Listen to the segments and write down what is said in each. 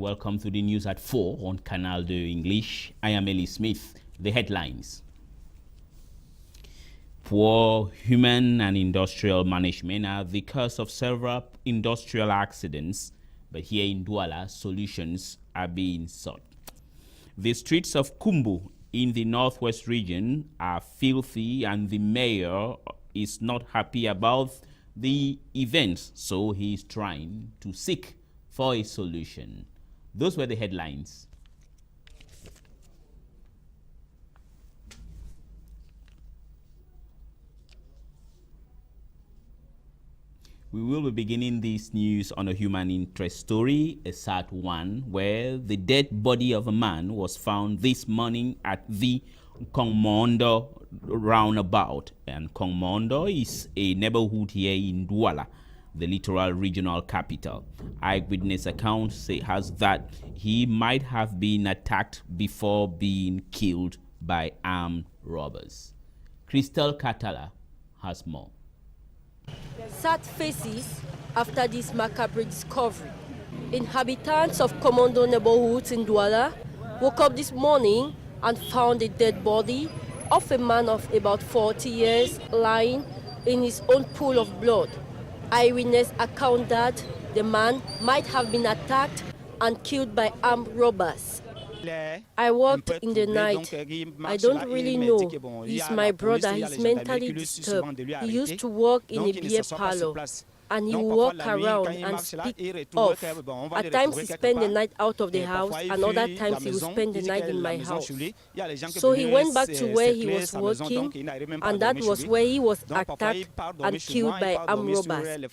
and welcome to the news at 4 on Canal English. I am Elie Smith. The headlines. Poor human and industrial management are the cause of several industrial accidents, but here in Douala, solutions are being sought. The streets of Kumbu in the northwest region are filthy, and the mayor is not happy about the events, so he is trying to seek for a solution. Those were the headlines. We will be beginning this news on a human interest story, a sad one, where the dead body of a man was found this morning at the Kongmondo roundabout. And Kongmondo is a neighborhood here in Douala, the littoral regional capital. Eyewitness account has that he might have been attacked before being killed by armed robbers. Crystal Catala has more. Sad faces after this macabre discovery. Inhabitants of Komondo neighborhoods in Douala woke up this morning and found a dead body of a man of about 40 years lying in his own pool of blood. Eyewitness account that the man might have been attacked and killed by armed robbers. I worked in the night. I don't really know. He's my brother. He's mentally disturbed. He used to work in a beer parlor, and he will walk around and speak off. At times he spent the night out of the house, and other times he will spend the night in my house. So he went back to where he was working, and that was where he was attacked and killed by armed robbers.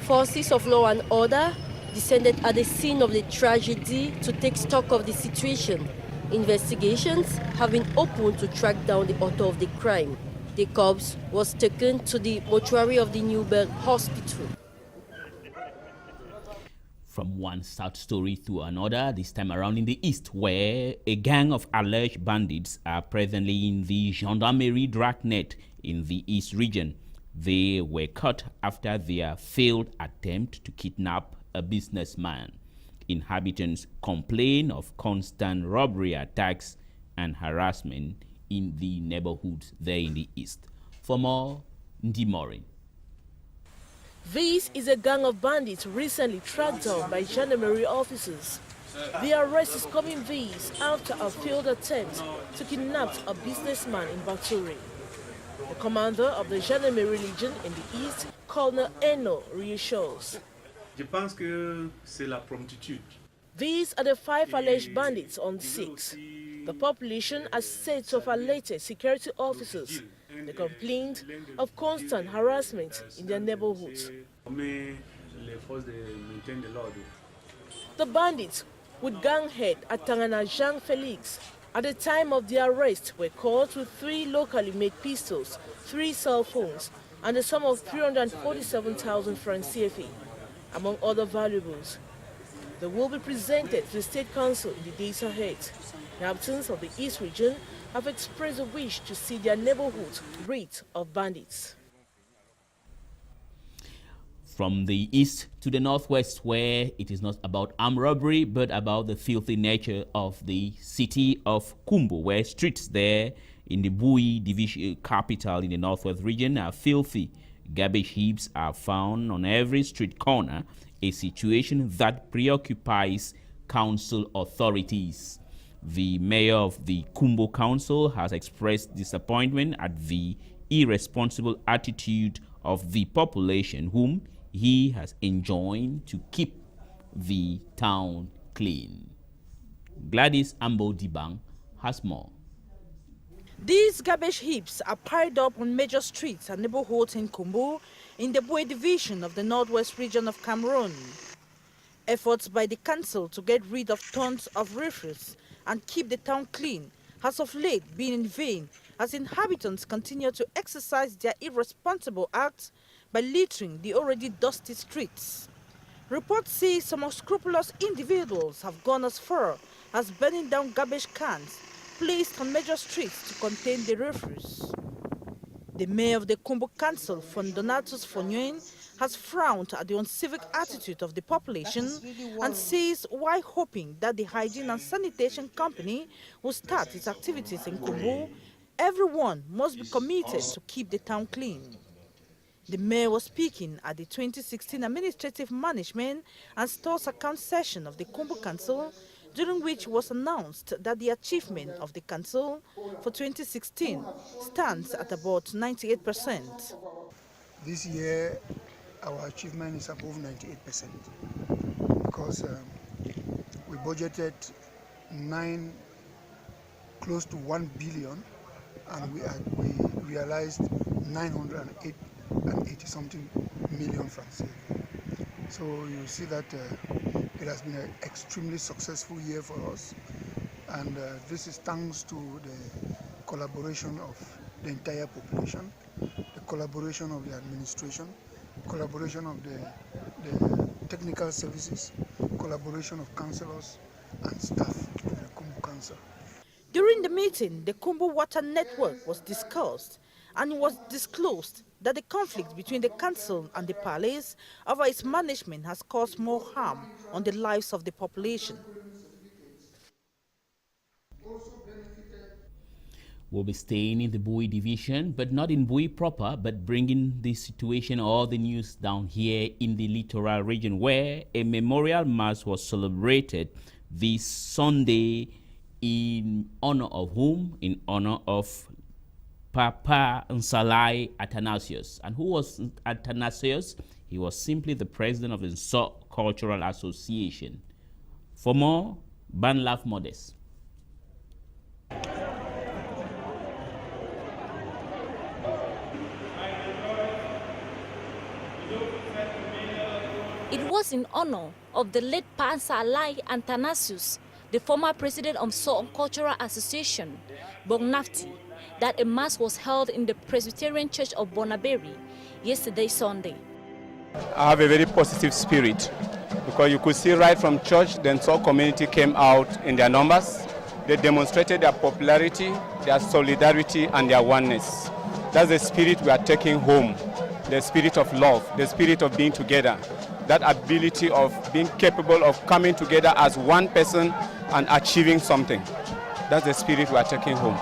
Forces of law and order descended at the scene of the tragedy to take stock of the situation. Investigations have been opened to track down the author of the crime. The corpse was taken to the mortuary of the Newberg Hospital. From one sad story to another, this time around in the east, where a gang of alleged bandits are presently in the gendarmerie dragnet in the east region. They were caught after their failed attempt to kidnap a businessman. Inhabitants complain of constant robbery attacks and harassment in the neighborhoods there in the east. For more, Ndimorin. This is a gang of bandits recently tracked down by gendarmerie officers. The arrest is coming this after a failed attempt to kidnap a businessman in Baturi. The commander of the gendarmerie region in the east, Colonel Eno, reassures. Je pense que c'est la promptitude. These are the 5 alleged bandits on 6. The population has said to have alerted security officers. They complained of constant harassment in their neighborhoods. The bandits, with gang head Atangana Jean Felix, at the time of the arrest were caught with 3 locally made pistols, 3 cell phones, and a sum of 347,000 francs CFA, among other valuables. They will be presented to the State Council in the days ahead. The inhabitants of the East region have expressed a wish to see their neighborhoods rid of bandits. From the east to the northwest, where it is not about armed robbery, but about the filthy nature of the city of Kumbu, where streets there in the Bui division capital in the northwest region are filthy. Garbage heaps are found on every street corner, a situation that preoccupies council authorities. The mayor of the Kumbu Council has expressed disappointment at the irresponsible attitude of the population, whom he has enjoined to keep the town clean. Gladys Ambo Dibang has more. These garbage heaps are piled up on major streets and neighborhoods in Kumbu, in the Bui division of the northwest region of Cameroon. Efforts by the council to get rid of tons of refuse and keep the town clean has of late been in vain, as inhabitants continue to exercise their irresponsible acts by littering the already dusty streets. Reports say some unscrupulous individuals have gone as far as burning down garbage cans placed on major streets to contain the refuse. The mayor of the Kumbu Council, Fondonatus Fonyoin, has frowned at the uncivic attitude of the population and says while hoping that the hygiene and sanitation company will start its activities in Kumbu, everyone must be committed to keep the town clean. The mayor was speaking at the 2016 Administrative Management and Stores Account session of the Kumbu Council, during which was announced that the achievement of the council for 2016 stands at about 98%. This year, our achievement is above 98% because we budgeted close to 1 billion, and we realized 980 something million francs. So you see that it has been an extremely successful year for us, and this is thanks to the collaboration of the entire population, the collaboration of the administration, collaboration of the technical services, collaboration of councillors and staff of the Kumbu Council. During the meeting, the Kumbu Water Network was discussed, and it was disclosed that the conflict between the council and the palace over its management has caused more harm on the lives of the population. We'll be staying in the Bui division, but not in Bui proper, but bringing the situation or the news down here in the littoral region, where a memorial mass was celebrated this Sunday in honor of whom? In honor of Papa Nsalai Athanasius. And who was Athanasius? He was simply the president of the Nsok Cultural Association. For more, Banlaf Modest. It was in honor of the late Pa Nsalai Athanasius, the former president of Nsok Cultural Association, Bongnafti, that a mass was held in the Presbyterian Church of Bonaberi yesterday, Sunday. I have a very positive spirit because you could see right from church, the Nsok community came out in their numbers. They demonstrated their popularity, their solidarity, and their oneness. That's the spirit we are taking home, the spirit of love, the spirit of being together, that ability of being capable of coming together as one person and achieving something. That's the spirit we are taking home.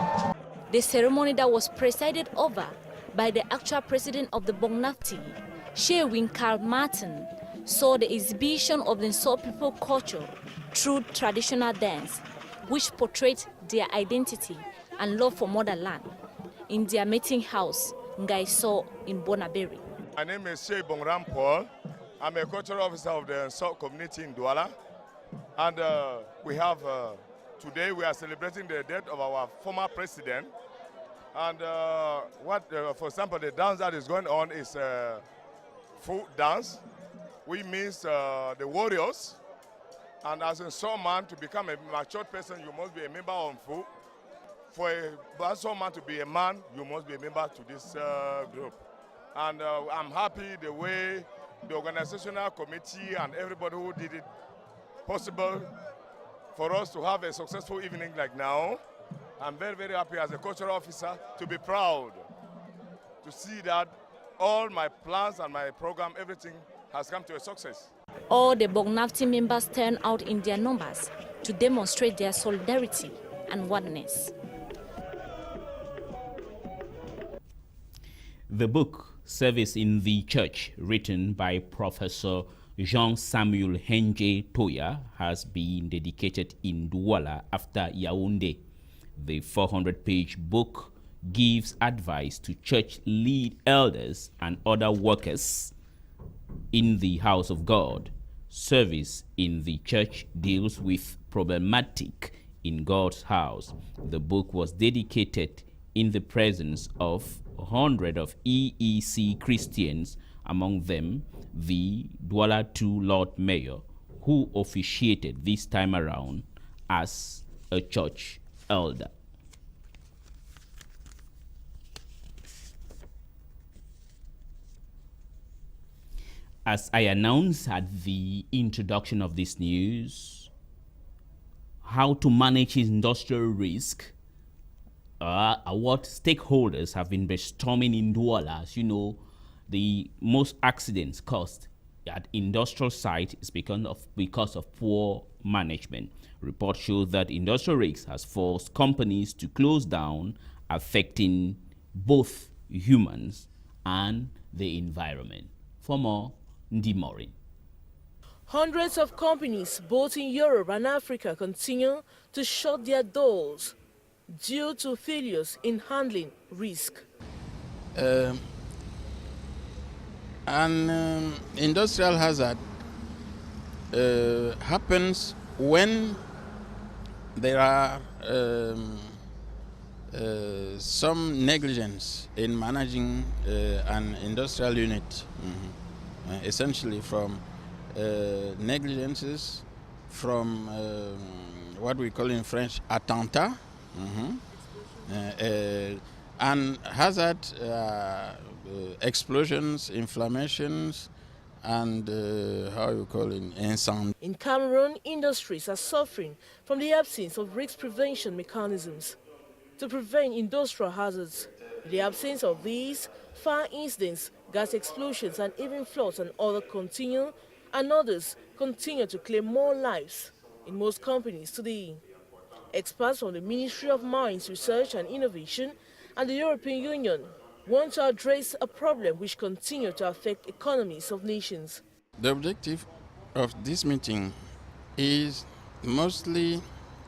The ceremony that was presided over by the actual president of the Bongnafti, Shewin Karl Martin, saw the exhibition of the Nsok people culture through traditional dance, which portrayed their identity and love for motherland in their meeting house, Ngaiso in Bonaberi. My name is Shey Bongram Paul. I'm a cultural officer of the Nsok community in Douala. And today we are celebrating the death of our former president. And for example, the dance that is going on is folk dance, which means the warriors. And as a Nsok man, to become a matured person, you must be a member of folk. For a Nsok man to be a man, you must be a member to this group. And I'm happy the way the organizational committee and everybody who did it possible for us to have a successful evening like now. I'm very, very happy as a cultural officer to be proud to see that all my plans and my program, everything has come to a success. All the Bongnafti members turned out in their numbers to demonstrate their solidarity and oneness. The book, Service in the Church, written by Professor Jean-Samuel Henje Toya, has been dedicated in Douala after Yaoundé. The 400-page book gives advice to church lead elders and other workers in the house of God. Service in the church deals with problematic in God's house. The book was dedicated in the presence of 100 of EEC Christians, among them the Douala II Lord Mayor, who officiated this time around as a church elder. As I announced at the introduction of this news, how to manage industrial risk, what stakeholders have been brainstorming in Douala. As you know, the most accidents caused at industrial site is because of poor management. Reports show that industrial risks has forced companies to close down, affecting both humans and the environment. For more, Ndi Morin. Hundreds of companies, both in Europe and Africa, continue to shut their doors due to failures in handling risk. An industrial hazard happens when there are some negligence in managing an industrial unit, essentially from negligences, from what we call in French attentat, and hazard explosions, inflammations, and how you call it, incendie. In Cameroon, industries are suffering from the absence of risk prevention mechanisms to prevent industrial hazards. In the absence of these, fire incidents, gas explosions, and even floods and others continue to claim more lives in most companies today. Experts from the Ministry of Mines, Research and Innovation and the European Union want to address a problem which continues to affect economies of nations. The objective of this meeting is mostly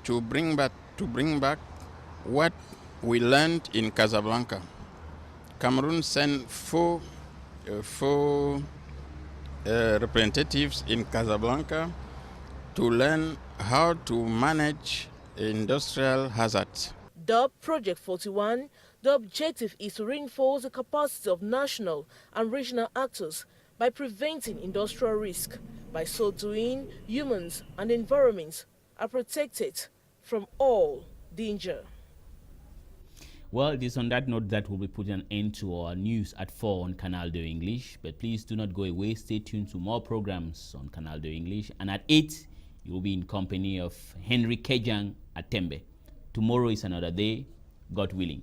to bring back what we learned in Casablanca. Cameroon sent four representatives in Casablanca to learn how to manage industrial hazards. Dubbed Project 41, the objective is to reinforce the capacity of national and regional actors by preventing industrial risk. By so doing, humans and environments are protected from all danger. Well, it is on that note that we'll be putting an end to our news at 4 on Canal de English. But please do not go away. Stay tuned to more programs on Canal de English. And at 8, you will be in company of Henry Kejang at Tembe. Tomorrow is another day, God willing.